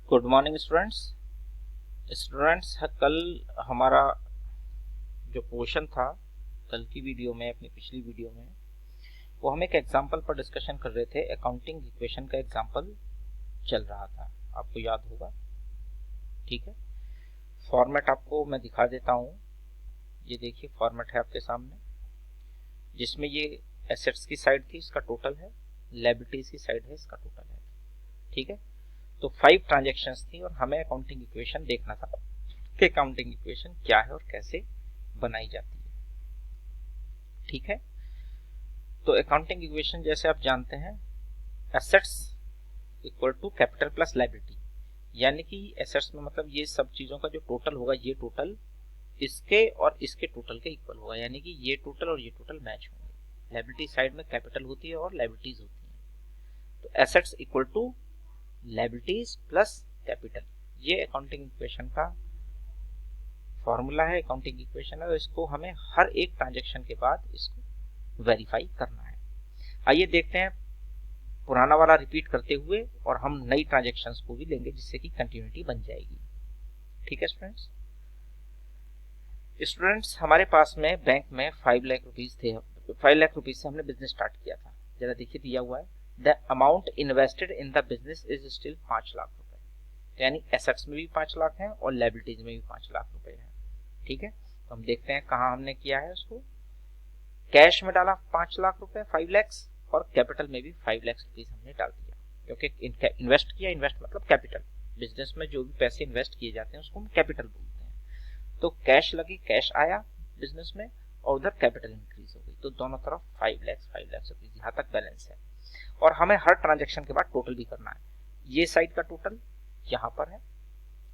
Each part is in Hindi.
Good morning students. कल हमारा जो पोर्शन था कल की वीडियो में, अपनी पिछली वीडियो में, वो हम एक एग्जांपल पर डिस्कशन कर रहे थे। अकाउंटिंग इक्वेशन का एग्जांपल चल रहा था, आपको याद होगा। ठीक है, फॉर्मेट आपको मैं दिखा देता हूँ। ये देखिए फॉर्मेट है आपके सामने, जिसमें ये एसेट्स की साइड थी, इसका टोटल है, लायबिलिटीज की साइड है, इसका टोटल है। ठीक है, तो 5 ट्रांजेक्शन्स थी और हमें अकाउंटिंग इक्वेशन देखना था कि अकाउंटिंग इक्वेशन क्या है और कैसे बनाई जाती है। ठीक है, तो अकाउंटिंग इक्वेशन जैसे आप जानते हैं, assets equal to capital plus liability, यानी कि एसेट्स में मतलब ये सब चीजों का जो टोटल होगा, ये टोटल इसके और इसके टोटल के इक्वल होगा, यानी कि ये टोटल और ये टोटल मैच होंगे। लायबिलिटी साइड में कैपिटल होती है और लायबिलिटीज होती है, तो assets equal to liabilities plus capital, ये अकाउंटिंग इक्वेशन का फॉर्मूला है, अकाउंटिंग इक्वेशन है। और इसको हमें हर एक ट्रांजैक्शन के बाद इसको वेरीफाई करना है। आइए देखते हैं पुराना वाला रिपीट करते हुए, और हम नई ट्रांजैक्शंस को भी लेंगे जिससे कि कंटिन्यूटी बन जाएगी। ठीक है स्टूडेंट्स, हमारे पास में बैंक में 5 लाख रुपीज थे। 5 लाख रुपीज से हमने बिजनेस स्टार्ट किया था। जरा देखिए, दिया हुआ है the amount invested in the business is still 5 lakh रुपए, यानी एसेट्स में भी 5 लाख है और लायबिलिटीज में भी 5 लाख रुपए है। ठीक है, तो हम देखते हैं कहाँ हमने किया है उसको। कैश में डाला 5 लाख रुपए, 5 लैक्स, और कैपिटल में भी 5 लाख रुपीज हमने डाल दिया, क्योंकि इन्वेस्ट किया। इन्वेस्ट मतलब कैपिटल, बिजनेस में जो भी पैसे इन्वेस्ट किए जाते हैं उसको हम कैपिटल बोलते हैं। तो कैश लगी, कैश आया बिजनेस में, और उधर कैपिटल इंक्रीज हो गई, तो दोनों तरफ 5 लाख रुपीज यहाँ तक बैलेंस है। और हमें हर ट्रांजेक्शन के बाद टोटल भी करना है। ये साइड का टोटल यहाँ पर है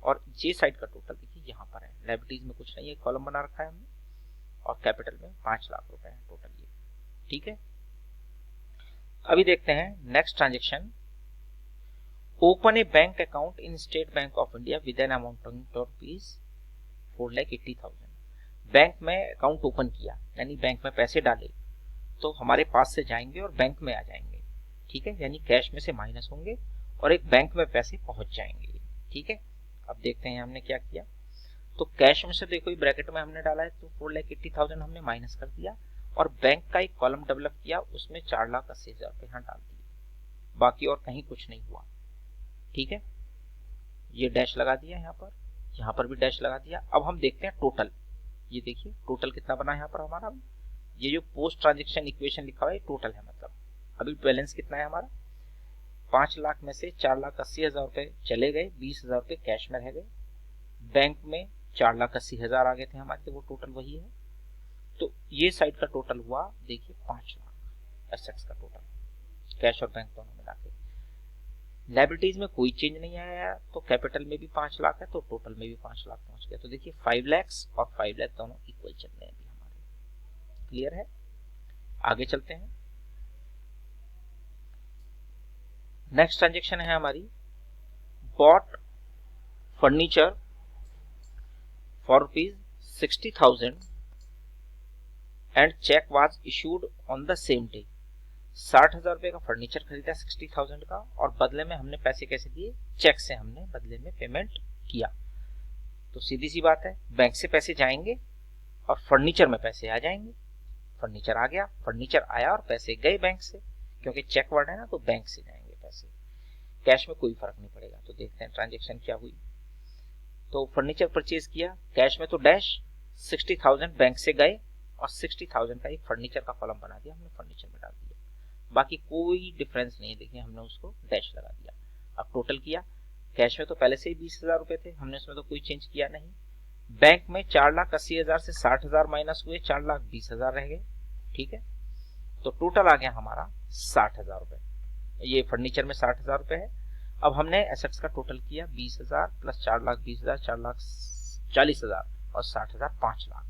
और ये साइड का टोटल देखिए यहाँ पर है। लायबिलिटीज में कुछ नहीं है, कॉलम बना रखा है हमने, और कैपिटल में 5 लाख रुपए है टोटल ये। ठीक है, अभी देखते हैं next transaction. Open A bank account in state bank of India with an amount of rupees 4,80,000। Bank में अकाउंट ओपन किया, यानी बैंक में पैसे डाले, तो हमारे पास से जाएंगे और बैंक में आ जाएंगे। ठीक है, यानी कैश में से माइनस होंगे और एक बैंक में पैसे पहुंच जाएंगे। ठीक है, अब देखते हैं हमने क्या किया। तो कैश में से देखो ब्रैकेट में हमने डाला है, तो 4,80,000 हमने माइनस कर दिया, और बैंक का एक कॉलम डेवलप किया, उसमें 4,80,000 रुपए यहाँ डाल दिए, बाकी और कहीं कुछ नहीं हुआ। ठीक है, ये डैश लगा दिया यहाँ पर भी डैश लगा दिया। अब हम देखते हैं टोटल। ये देखिए टोटल कितना बना है यहाँ पर हमारा। ये जो पोस्ट ट्रांजेक्शन इक्वेशन लिखा हुआ है टोटल है, मतलब अभी बैलेंस कितना है हमारा। 5 लाख में से 4,80,000 रुपए चले गए, 20,000 रुपए कैश में रह गए, बैंक में 4,80,000 आ गए थे हमारे, तो वो टोटल वही है। तो ये साइड का टोटल हुआ देखिए 5 लाख एसेट्स का टोटल, कैश और बैंक दोनों मिला के। लायबिलिटीज में कोई चेंज नहीं आया, तो कैपिटल में भी 5 लाख है, तो टोटल में भी 5 लाख पहुंच गया। तो देखिए 5 लैक्स और 5 लाख दोनों इक्वल चल रहे हैं अभी हमारे। क्लियर है, आगे चलते हैं। नेक्स्ट ट्रांजेक्शन है हमारी, bought furniture for rupees 60,000 and cheque was issued on the same day. 60,000 रुपए का फर्नीचर खरीदा 60,000 का, और बदले में हमने पैसे कैसे दिए, चेक से हमने बदले में पेमेंट किया। तो सीधी सी बात है, बैंक से पैसे जाएंगे और फर्नीचर में पैसे आ जाएंगे। फर्नीचर आ गया, फर्नीचर आया और पैसे गए बैंक से, क्योंकि चेक वर्ड है ना, तो बैंक से जाएंगे पैसे, कैश में कोई फर्क नहीं पड़ेगा। तो देखते हैं ट्रांजेक्शन क्या हुई। तो फर्नीचर परचेज किया, कैश में तो डैश, 60,000 बैंक से गए और 60,000 का एक फर्नीचर का कॉलम बना दिया हमने, फर्नीचर में डाल दिया, बाकी कोई डिफरेंस नहीं है। देखिए हमने उसको डैश लगा दिया। अब टोटल किया, कैश में तो पहले से ही 20,000 रुपए थे, हमने उसमें तो कोई चेंज किया नहीं। बैंक में 4,80,000 से 60,000 माइनस हुए, 4,20,000 रह गए। ठीक है, तो टोटल आ गया हमारा 60,000 रुपए। ये फर्नीचर में 60,000 रुपए है। अब हमने एसेट्स का टोटल किया, 20,000 प्लस 4,20,000, 4,40,000, और 60,000, 5 लाख।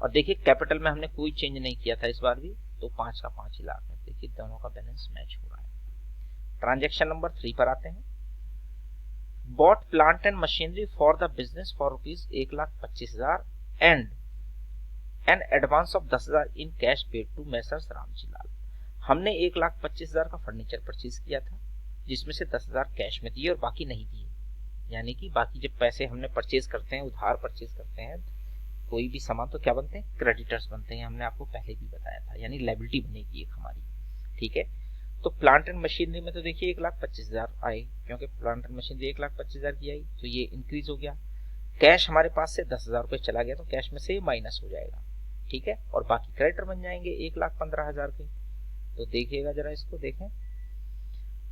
और देखिए कैपिटल में हमने कोई चेंज नहीं किया था इस बार भी, तो 5 का 5 ही लाख है। देखिए दोनों का बैलेंस मैच हो रहा है। ट्रांजेक्शन नंबर 3 पर आते हैं। Bought plant and machinery for the business for rupees 1,25,000 and an advance of 10,000 in cash paid to Messrs Ramji Lal. हमने 1,25,000 का फर्नीचर परचेज किया था, जिसमें से 10,000 कैश में दिए और बाकी नहीं दिए। यानी कि बाकी जब पैसे हमने परचेज करते हैं, उधार परचेज करते हैं कोई भी सामान, तो क्या बनते हैं, क्रेडिटर्स बनते हैं। हमने आपको पहले भी बताया था, यानी लायबिलिटी बनेगी एक हमारी। ठीक है, तो प्लांट एंड मशीनरी में तो देखिए 1,25,000 आए, क्योंकि प्लांट एंड मशीनरी 1,25,000 की आई, तो ये इंक्रीज हो गया। कैश हमारे पास से 10,000 रुपये चला गया, तो कैश में से ये माइनस हो जाएगा। ठीक है, और बाकी क्रेडिटर बन जाएंगे 1,15,000 के। तो देखिएगा जरा इसको, देखें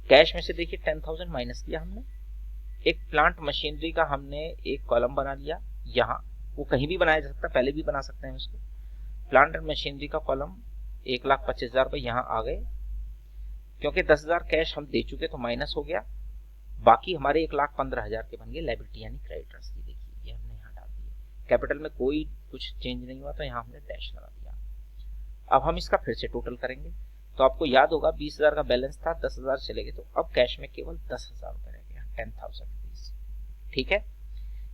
कैश में से देखिए 10,000 माइनस किया हमने। एक प्लांट मशीनरी का हमने एक कॉलम बना लिया, यहाँ वो कहीं भी बनाया जा सकता है, पहले भी बना सकते हैं उसको। प्लांट एंड मशीनरी का कॉलम 1,25,000 रुपये यहाँ आ गए, क्योंकि 10,000 कैश हम दे चुके तो माइनस हो गया। बाकी हमारे 1,15,000 के बन गए लायबिलिटी यानी क्रेडिटर्स की। देखिए ये हमने यहाँ डाल दिया, कैपिटल में कोई कुछ चेंज नहीं हुआ तो यहाँ हमने डैश लगा दिया। अब हम इसका फिर से टोटल करेंगे, तो आपको याद होगा 20,000 का बैलेंस था, 10,000 चले गए, तो अब कैश में केवल 10,000 रुपये रह गया, 10,000 रुपीज। ठीक है,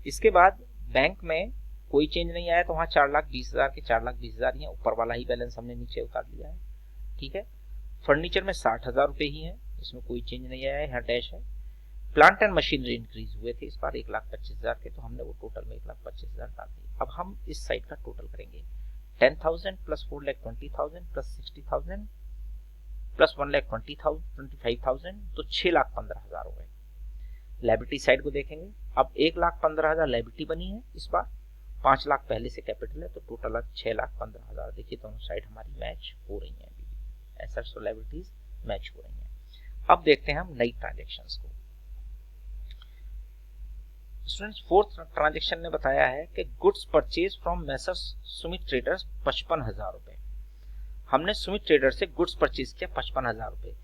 इसके बाद बैंक में कोई चेंज नहीं आया, तो वहाँ 4,20,000 के 4,20,000 ही है, ऊपर वाला ही बैलेंस हमने नीचे उतार लिया है। ठीक है, फर्नीचर में 60,000 रुपये ही है, इसमें कोई चेंज नहीं आया है, यहाँ डैश है। प्लांट एंड मशीनरी इंक्रीज हुए थे इस बार 1,25,000 के, तो हमने वो टोटल में 1,25,000 डाल दिए। अब हम इस साइड का टोटल करेंगे, 10,000 प्लस 4,20,000 प्लस 60,000 प्लस 1,20,025,000, तो 6,15,000 हो गए। लायबिलिटी साइड को देखेंगे, अब 1,15,000 लायबिलिटी बनी है इस बार, 5 लाख पहले से कैपिटल है, तो टोटल 6,15,000। देखिए दोनों साइड हमारी मैच हो रही है, एसेट्स और लायबिलिटीज मैच हो रही हैं। अब देखते हैं हम नई ट्रांजेक्शन्स को। स्टूडेंट्स, फोर्थ ट्रांजेक्शन ने बताया है कि goods purchase from messrs Sumit traders 55,000 रुपए। हमने सुमित ट्रेडर से गुड्स परचेज किया 55,000 रुपए,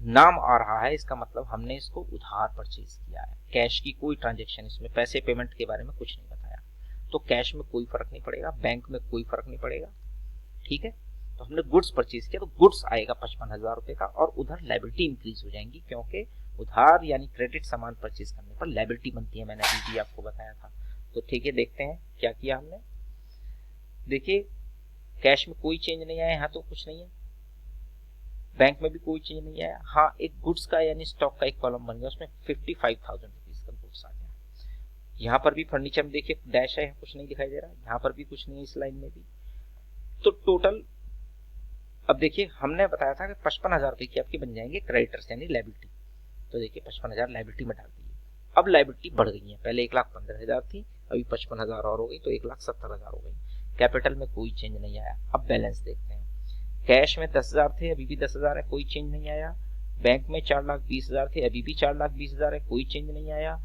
नाम आ रहा है, इसका मतलब हमने इसको उधार परचेज किया है। कैश की कोई ट्रांजेक्शन, इसमें पैसे पेमेंट के बारे में कुछ नहीं बताया, तो कैश में कोई फर्क नहीं पड़ेगा, बैंक में कोई फर्क नहीं पड़ेगा। ठीक है, तो हमने गुड्स परचेज किया, तो गुड्स आएगा 55,000 रुपए का, और उधर लायबिलिटी इंक्रीज हो जाएंगी, क्योंकि उधार यानी क्रेडिट सामान परचेज करने पर लायबिलिटी बनती है, मैंने अभी भी आपको बताया था। तो ठीक है, देखते हैं क्या किया हमने। देखिए कैश में कोई चेंज नहीं आया, यहाँ तो कुछ नहीं है, बैंक में भी कोई चेंज नहीं आया। हाँ, एक गुड्स का यानी स्टॉक का एक कॉलम बन गया, उसमें 55,000 रुपीज का गुड्स आ गया। यहाँ पर भी फर्नीचर में देखिए डैश है, कुछ नहीं दिखाई दे रहा, यहाँ पर भी कुछ नहीं है, इस लाइन में भी। तो टोटल अब देखिए हमने बताया था कि 55,000 रुपए की आपकी बन जाएंगे क्रेडिटर्स यानी लायबिलिटी, तो देखिए 55,000 लायबिलिटी में डाल दी। अब लायबिलिटी बढ़ गई है, पहले 1,15,000 थी, अभी 55,000 और हो गई, तो 1,70,000 हो गई। कैपिटल में कोई चेंज नहीं आया। अब बैलेंस देखते हैं, कैश में 10,000 थे, अभी भी 10,000 है, कोई चेंज नहीं आया। बैंक में 4,20,000 थे, अभी भी 4,20,000 है, कोई चेंज नहीं आया।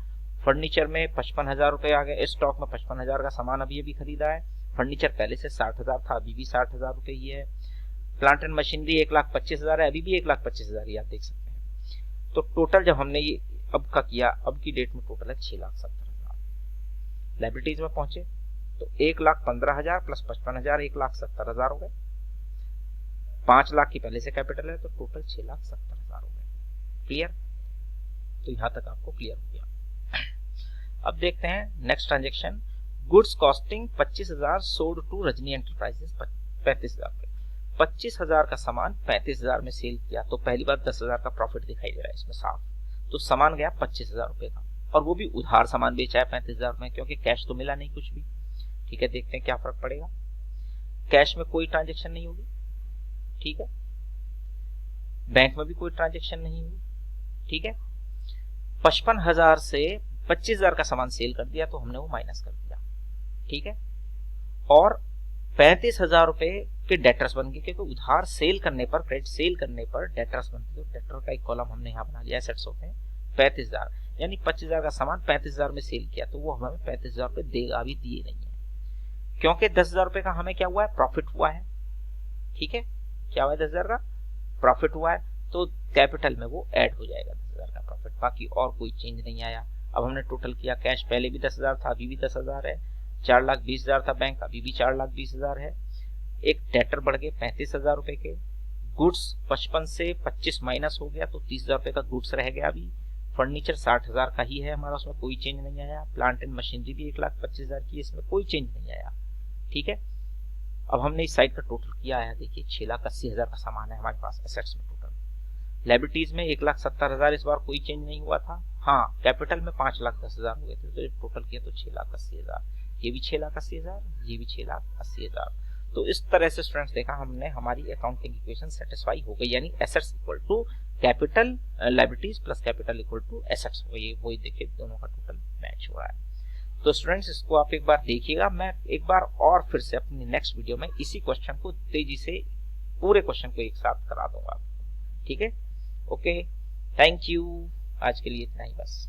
फर्नीचर में 55,000 रुपए आ गए, स्टॉक में 55,000 का सामान अभी अभी खरीदा है। फर्नीचर पहले से 60,000 था, अभी भी 60,000 रुपए ही है। प्लांट एंड मशीनरी 1,25,000 है, अभी भी 1,25,000 ही, आप देख सकते हैं। तो टोटल जब हमने ये अब का किया, अब की डेट में टोटल है 6,70,000। लायबिलिटीज में पहुंचे तो 1,15,000 प्लस 55,000 1,70,000 हो गए। 5 लाख की पहले से कैपिटल है, तो टोटल 6,70,000 हो गए। क्लियर? तो यहां तक आपको क्लियर हो गया। अब देखते हैं next transaction, goods costing 25,000 sold to Rajni enterprises 35,000 पे। 25,000 का सामान 35,000 में सेल किया, तो पहली बार 10,000 का प्रॉफिट दिखाई दे रहा है इसमें साफ। तो सामान गया 25,000 रुपए का, और वो भी उधार सामान बेचा है 35,000 में, क्योंकि कैश तो मिला नहीं कुछ भी। ठीक है, देखते हैं क्या फर्क पड़ेगा। कैश में कोई ट्रांजेक्शन नहीं होगी, ठीक है, बैंक में भी कोई ट्रांजेक्शन नहीं होगी। ठीक है, 55,000 से 25,000 का सामान सेल कर दिया, तो हमने वो माइनस कर दिया। ठीक है, और 35,000 रुपए के डेटर्स बन गए, क्योंकि उधार सेल करने पर, क्रेडिट सेल करने पर डेटर्स बनते, तो डेटर का एक कॉलम हमने यहाँ बना लिया, एसेट्स होते हैं 35,000, यानी 25,000 का सामान 35,000 में सेल किया, तो वो हमें 35,000 रुपए देगा भी दिए नहीं है, क्योंकि 10,000 रुपए का हमें क्या हुआ है, प्रॉफिट हुआ है। ठीक है, क्या हुआ है, 10,000 का प्रॉफिट हुआ है, तो कैपिटल में वो ऐड हो जाएगा 10,000 का प्रॉफिट, बाकी और कोई चेंज नहीं आया। अब हमने टोटल किया, कैश पहले भी 10,000 था, अभी भी 10,000 है। 4,20,000 था बैंक, अभी भी 4,20,000 है। एक डेटर बढ़ गए 35,000 रुपए के। गुड्स 55 से 25 माइनस हो गया, तो 30,000 रुपए का गुड्स रह गया अभी। फर्नीचर 60,000 का ही है हमारा, उसमें कोई चेंज नहीं आया। प्लांट एंड मशीनरी भी 1,25,000 की, इसमें कोई चेंज नहीं आया। ठीक है, अब हमने इस साइड का टोटल किया है, देखिए 6,80,000 का सामान है हमारे पास एसेट्स में टोटल। लायबिलिटीज में 1,70,000 इस बार कोई चेंज नहीं हुआ था। हाँ, कैपिटल में 5,10,000 हो गए थे, तो जब टोटल किया तो 6,80,000, ये भी 6,80,000, ये भी 6,80,000। तो इस तरह से स्टूडेंट्स देखा हमने, हमारी अकाउंटिंग इक्वेशन सेटिस्फाई हो गई, यानी assets equal to capital, liabilities plus capital equal to assets, वही देखिए दोनों का टोटल मैच हो रहा है। तो स्टूडेंट्स इसको आप एक बार देखिएगा, मैं एक बार और फिर से अपनी नेक्स्ट वीडियो में इसी क्वेश्चन को तेजी से पूरे क्वेश्चन को एक साथ करा दूंगा, ठीक है। ओके, थैंक यू, आज के लिए इतना ही बस।